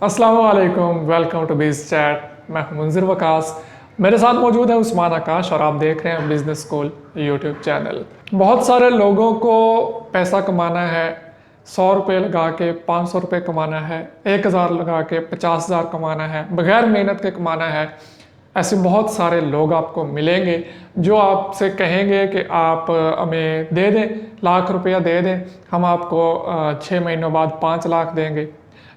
अस्सलाम वालेकुम, welcome to biz chat. मैं हूं मुंज़िर वकास, मेरे साथ मौजूद है उस्मान आकाश और आप देख रहे हैं बिज़नेस स्कूल यूट्यूब चैनल। बहुत सारे लोगों को पैसा कमाना है, 100 रुपये लगा के 500 रुपये कमाना है, 1000 लगा के 50,000 कमाना है, बग़ैर मेहनत के कमाना है। ऐसे बहुत सारे लोग आपको मिलेंगे जो आपसे कहेंगे कि आप हमें दे दें, लाख रुपया दे दें, हम आपको 6 महीनों बाद 5 लाख देंगे,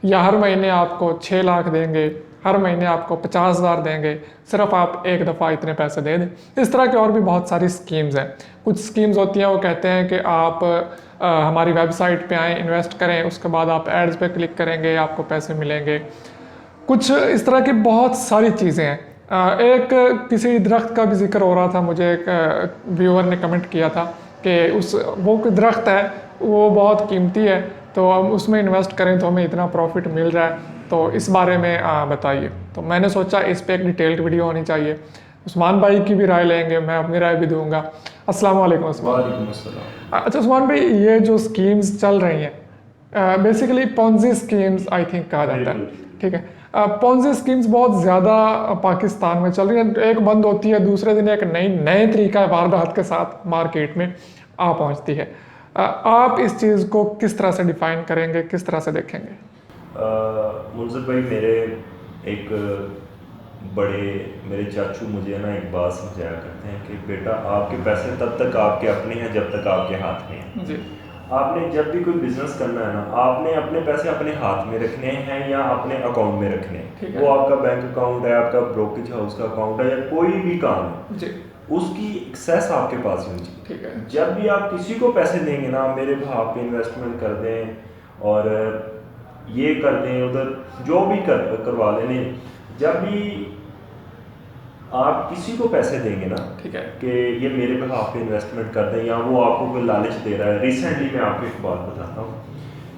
या हर महीने आपको 6 लाख देंगे, हर महीने आपको 50,000 देंगे, सिर्फ आप एक दफ़ा इतने पैसे दे दें। इस तरह की और भी बहुत सारी स्कीम्स हैं। कुछ स्कीम्स होती हैं, वो कहते हैं कि आप हमारी वेबसाइट पे आएँ, इन्वेस्ट करें, उसके बाद आप एड्स पे क्लिक करेंगे, आपको पैसे मिलेंगे। कुछ इस तरह की बहुत सारी चीज़ें हैं। एक किसी दरख्त का भी जिक्र हो रहा था, मुझे एक व्यूअर ने कमेंट किया था कि वो कोई दरख्त है, वो बहुत कीमती है, तो हम उसमें इन्वेस्ट करें तो हमें इतना प्रॉफिट मिल रहा है, तो इस बारे में बताइए। तो मैंने सोचा इस पे एक डिटेल्ड वीडियो होनी चाहिए। उस्मान भाई की भी राय लेंगे, मैं अपनी राय भी दूंगा। अस्सलाम वालेकुम उस्मान। वालेकुम अस्सलाम। अच्छा उस्मान भाई, ये जो स्कीम्स चल रही हैं basically Ponzi schemes I think कहा जाता है, बिल्कुल। ठीक है। पॉन्जी स्कीम्स बहुत ज़्यादा पाकिस्तान में चल रही है। एक बंद होती है, दूसरे दिन एक नए तरीका वारदात के साथ मार्केट में आ पहुंचती है। आप इस चीज़ को किस तरह से डिफाइन करेंगे, किस तरह से देखेंगे? मुंज़िर भाई, एक बड़े मेरे चाचू मुझे ना एक बात समझाया करते हैं कि बेटा, आपके पैसे तब तक आपके अपने हैं जब तक आपके हाथ में हैं। जी। आपने जब भी कोई बिजनेस करना है ना, आपने अपने पैसे अपने हाथ में रखने हैं या अपने अकाउंट में रखने ठीक हैं। है। वो आपका बैंक अकाउंट है, आपका ब्रोकेज हाउस का अकाउंट है, या कोई भी काम है, जी। उसकी एक्सेस आपके पास ही होनी चाहिए। ठीक है। जब भी आप किसी को पैसे देंगे ना, मेरे भाव पे इन्वेस्टमेंट कर दें और ये कर दें, उधर जो भी करवा लेने, जब भी आप किसी को पैसे देंगे ना, ठीक है, कि ये मेरे भाव पे इन्वेस्टमेंट कर दें, या वो आपको कोई लालच दे रहा है। रिसेंटली मैं आपको एक बात बताता हूँ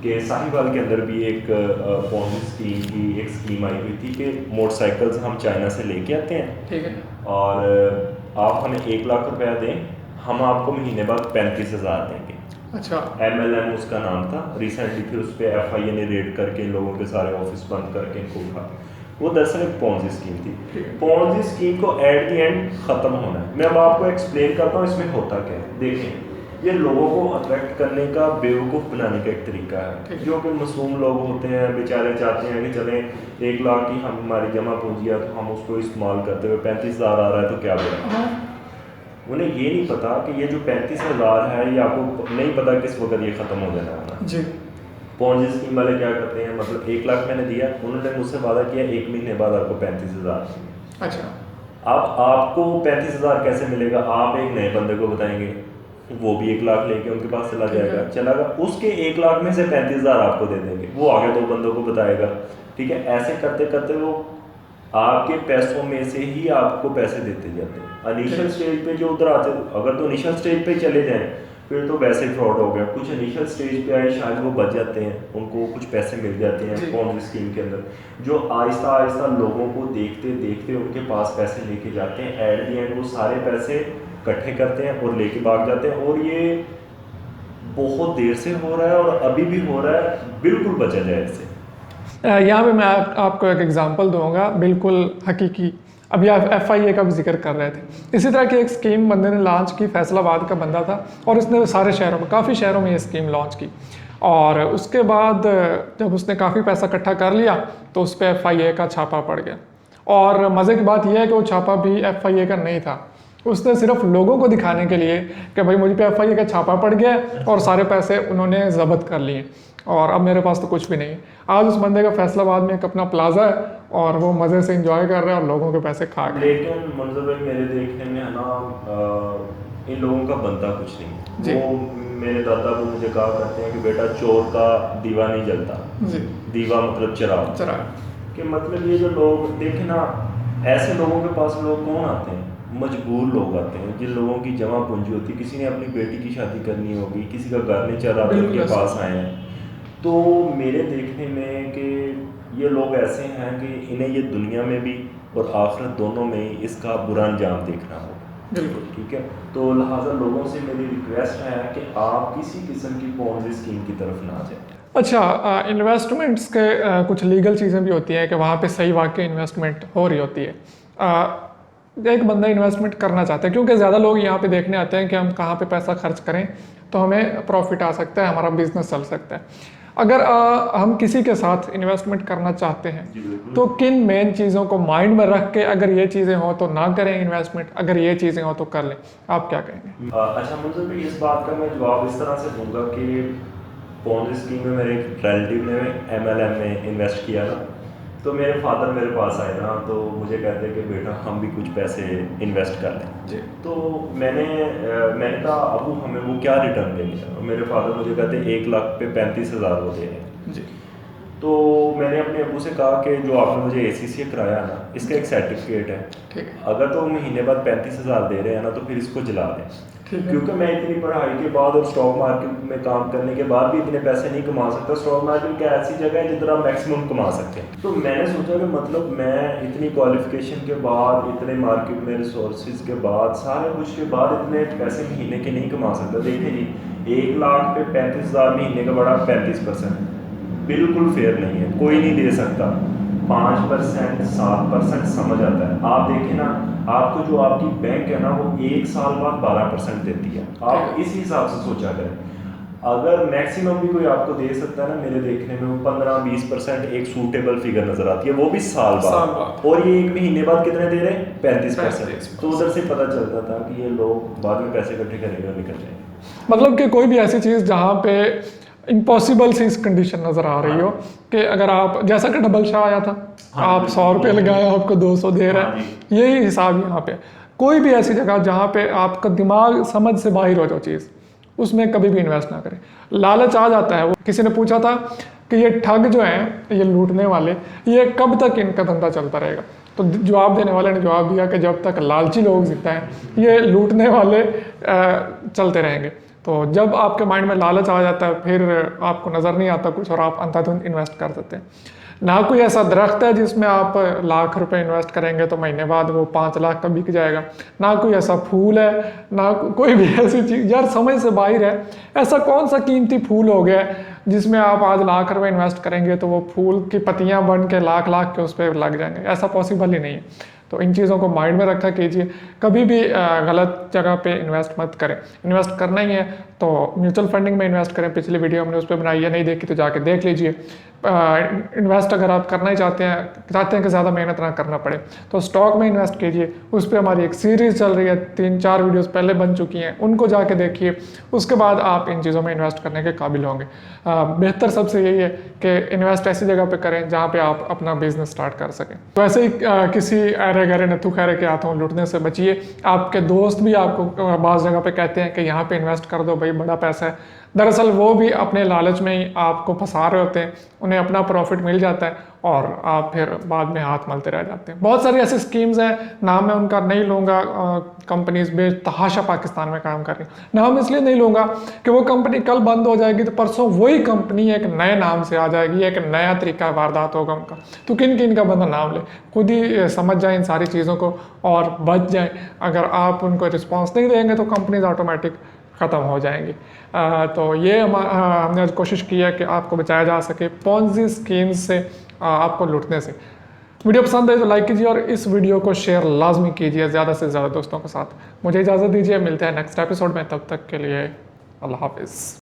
कि साहिवाल के अंदर भी एक पॉन्जी स्कीम की एक स्कीम आई हुई थी कि मोटरसाइकिल्स हम चाइना से लेके आते हैं, ठीक है, और आप हमें 1 लाख रुपया दें, हम आपको महीने बाद 35,000 देंगे। अच्छा, MLM उसका नाम था। रिसेंटली फिर उस पर FIA ने रेड करके लोगों के सारे ऑफिस बंद करके इनको उठा। वो दरअसल एक पॉन्जी स्कीम थी। पॉन्जी स्कीम को एट द एंड ख़त्म होना है। मैं अब आपको एक्सप्लेन करता हूँ इसमें होता क्या है। देखें, ये लोगों को अट्रैक्ट करने का, बेवकूफ़ बनाने का एक तरीका है। जो कि मासूम लोग होते हैं, बेचारे चाहते हैं कि चलें 1 लाख की हमारी जमा पूंजी है, तो हम उसको इस्तेमाल करते हुए 35,000 आ रहा है तो क्या बुरा। उन्हें ये नहीं पता कि ये जो 35,000 है, ये आपको नहीं पता किस वक्त ये ख़त्म हो जाना है जी। पॉन्जी स्कीम वाले क्या करते हैं, मतलब 1 लाख मैंने दिया, उन्होंने मुझसे वादा किया 1 महीने बाद आपको 35,000। अच्छा, अब आपको 35,000 कैसे मिलेगा? आप एक नए बंदे को बताएंगे, वो भी 1 लाख लेके उनके पास चला जाएगा, चलागा, उसके 1 लाख में से 35,000 आपको दे देंगे, वो आगे 2 बंदों को बताएगा। ठीक है, ऐसे करते करते वो आपके पैसों में से ही आपको पैसे देते जाते हैं। इनिशियल स्टेज पे जो उधर आते, अगर तो इनिशियल स्टेज पे चले जाएं फिर तो वैसे फ्रॉड हो गया। कुछ इनिशियल स्टेज पे आए, शायद वो बच जाते हैं, उनको कुछ पैसे मिल जाते हैं पॉन्जी स्कीम के अंदर, जो आहिस्ता आहिस्ता लोगों को देखते देखते उनके पास पैसे लेके जाते हैं। एट दी एंड वो सारे पैसे इकट्ठे करते हैं और लेके भाग जाते हैं। और ये बहुत देर से हो रहा है और अभी भी हो रहा है, बिल्कुल बचा जाए इससे। यहाँ पे मैं आपको एक एग्जांपल दूंगा, बिल्कुल हकीकी। अभी आप FIA का भी जिक्र कर रहे थे। इसी तरह की एक स्कीम बंदे ने लॉन्च की, फैसलाबाद का बंदा था, और उसने सारे शहरों में, काफ़ी शहरों में ये स्कीम लॉन्च की। और उसके बाद जब उसने काफ़ी पैसा इकट्ठा कर लिया तो उस पर FIA का छापा पड़ गया। और मज़े की बात यह है कि वो छापा भी FIA का नहीं था। उसने सिर्फ लोगों को दिखाने के लिए कि भाई मुझ पे FIA का छापा पड़ गया और सारे पैसे उन्होंने जब्त कर लिए, और अब मेरे पास तो कुछ भी नहीं है। आज उस बंदे का फैसलाबाद में एक अपना प्लाजा है और वो मज़े से एंजॉय कर रहे हैं और लोगों के पैसे खा गए। लेकिन मंजूर भाई, मेरे देखने में है ना, इन लोगों का बनता कुछ नहीं। वो मेरे दादा वो मुझे कहा करते हैं कि बेटा, चोर का दीवा नहीं जलता। दीवा मतलब चिराग। कि मतलब ये जो लोग देखे ना, ऐसे लोगों के पास लोग कौन आते हैं? मजबूर लोग आते हैं, जिन लोगों की जमा पूंजी होती है। किसी ने अपनी बेटी की शादी करनी होगी, किसी का घर नहीं चल रहा तो उनके पास आए हैं। तो मेरे देखने में कि ये लोग ऐसे हैं कि इन्हें ये दुनिया में भी और आखिरत दोनों में ही इसका बुरा अंजाम देखना होगा। बिल्कुल। ठीक है, तो लिहाजा लोगों से मेरी रिक्वेस्ट है कि आप किसी किस्म की पॉन्जी स्कीम की तरफ ना जाएं। अच्छा, इन्वेस्टमेंट्स के कुछ लीगल चीज़ें भी होती हैं कि वहाँ पे सही वाकई इन्वेस्टमेंट हो रही होती है। एक बंदा इन्वेस्टमेंट करना चाहता है, क्योंकि ज़्यादा लोग यहाँ पे देखने आते हैं कि हम कहाँ पे पैसा खर्च करें तो हमें प्रॉफिट आ सकता है, हमारा बिजनेस चल सकता है। अगर हम किसी के साथ इन्वेस्टमेंट करना चाहते हैं जी बिल्कुल। तो किन मेन चीज़ों को माइंड में रख के अगर ये चीज़ें हो तो ना करें इन्वेस्टमेंट, अगर ये चीज़ें हो तो कर लें, आप क्या कहेंगे? अच्छा मुझे भी इस बात का मैं जवाब इस तरह से दूंगा कि पॉन्जी स्कीम में मेरे एक रिलेटिव ने MLM में इन्वेस्ट किया ना, तो मेरे फादर मेरे पास आए ना, तो मुझे कहते कि बेटा हम भी कुछ पैसे इन्वेस्ट कर लें। जी। तो मैंने कहा अबू हमें वो क्या रिटर्न देंगे, और मेरे फादर मुझे कहते 1 लाख पे 35,000 वो दे रहे हैं। जी। तो मैंने अपने अबू से कहा कि जो आपने मुझे ACCA कराया ना, इसका एक सर्टिफिकेट है, ठीक है। अगर तो महीने बाद 35,000 दे रहे हैं ना, तो फिर इसको जला दें। ठीक है। क्योंकि मैं इतनी पढ़ाई के बाद और स्टॉक मार्केट में काम करने के बाद भी इतने पैसे नहीं कमा सकता। स्टॉक मार्केट क्या ऐसी जगह है जिधर आप मैक्सिमम कमा सकते हैं। तो मैंने सोचा कि मतलब मैं इतनी क्वालिफिकेशन के बाद, इतने मार्केट में रिसोर्सेज के बाद, सारे कुछ के बाद इतने पैसे महीने के नहीं कमा सकता। देखिए जी, 1 लाख पे 35,000 महीने का बड़ा 35% बिल्कुल फेयर नहीं है, कोई नहीं दे सकता। 5% 7% समझ आता है। आप देखिए ना, आपको जो आपकी बैंक है ना, वो 1 साल बाद 12% देती है। आप इस हिसाब से सोचा करें। अगर मैक्सिमम भी कोई आपको दे सकता है ना, मेरे देखने में वो 15-20% एक सूटेबल फिगर नजर आती है, वो भी साल बाद। और ये 1 महीने बाद कितने दे रहे हैं? 35%। तो उधर से पता चलता था कि ये लोग बाद में पैसे इकट्ठे करेंगे और निकल जाएंगे। मतलब कि कोई भी ऐसी चीज़ जहाँ पे इम्पॉसिबल सी कंडीशन नज़र आ रही हो कि अगर आप, जैसा कि डबल शाह आया था, आप 100 रुपये लगाए आपको 200 दे रहा है, यही हिसाब यहाँ पे। कोई भी ऐसी जगह जहाँ पे आपका दिमाग समझ से बाहर हो जो चीज़, उसमें कभी भी इन्वेस्ट ना करें। लालच आ जाता है। वो किसी ने पूछा था कि ये ठग जो हैं, ये लूटने वाले, ये कब तक इनका धंधा चलता रहेगा? तो जवाब देने वाले ने जवाब दिया कि जब तक लालची लोग जिंदा हैं, ये लूटने वाले चलते रहेंगे। तो जब आपके माइंड में लालच आ जाता है, फिर आपको नज़र नहीं आता कुछ और आप अंधाधुंध इन्वेस्ट कर देते हैं। ना कोई ऐसा दरख्त है जिसमें आप लाख रुपए इन्वेस्ट करेंगे तो महीने बाद वो 5 लाख का बिक जाएगा। ना कोई ऐसा फूल है, ना कोई भी ऐसी चीज़, यार समझ से बाहर है। ऐसा कौन सा कीमती फूल हो गया जिसमें आप आज लाख रुपए इन्वेस्ट करेंगे तो वो फूल की पत्तियां बन के लाख लाख के उस पर लग जाएंगे? ऐसा पॉसिबल ही नहीं है। तो इन चीज़ों को माइंड में रखा कीजिए। कभी भी गलत जगह पे इन्वेस्ट मत करें। इन्वेस्ट करना ही है तो म्यूचुअल फंडिंग में इन्वेस्ट करें। पिछली वीडियो हमने उस पर बनाई है, नहीं देखी तो जाके देख लीजिए। इन्वेस्ट अगर आप करना ही चाहते हैं कि ज़्यादा मेहनत ना करना पड़े, तो स्टॉक में इन्वेस्ट कीजिए। उस पर हमारी एक सीरीज़ चल रही है, 3-4 वीडियोस पहले बन चुकी हैं, उनको जाके देखिए। उसके बाद आप इन चीज़ों में इन्वेस्ट करने के काबिल होंगे। बेहतर सबसे यही है कि इन्वेस्ट ऐसी जगह पे करें जहाँ पे आप अपना बिजनेस स्टार्ट कर सकें। तो ऐसे ही किसी अरे गहरे नथु खैरे के हाथों लुटने से बचिए। आपके दोस्त भी आपको बाज़ जगह पे कहते हैं कि यहाँ पे इन्वेस्ट कर दो भाई, बड़ा पैसा है। दरअसल वो भी अपने लालच में ही आपको फंसा रहे होते हैं, उन्हें अपना प्रॉफिट मिल जाता है और आप फिर बाद में हाथ मलते रह जाते हैं। बहुत सारी ऐसी स्कीम्स हैं, नाम मैं उनका नहीं लूँगा। कंपनीज बेतहाशा पाकिस्तान में काम कर रही हैं। नाम इसलिए नहीं लूँगा कि वो कंपनी कल बंद हो जाएगी तो परसों वही कंपनी एक नए नाम से आ जाएगी, एक नया तरीका वारदात होगा उनका। तो किन किन का बंदा नाम ले, खुद ही समझ जाए इन सारी चीज़ों को और बच जाए। अगर आप उनको रिस्पॉन्स नहीं देंगे तो कंपनीज ऑटोमेटिक ख़त्म हो जाएंगी। तो ये हमने कोशिश की है कि आपको बचाया जा सके पॉन्जी स्कीम्स से, आपको लूटने से। वीडियो पसंद है तो लाइक कीजिए और इस वीडियो को शेयर लाजमी कीजिए ज़्यादा से ज़्यादा दोस्तों के साथ। मुझे इजाज़त दीजिए, मिलते हैं नेक्स्ट एपिसोड में, तब तक के लिए अल्लाह हाफिज़।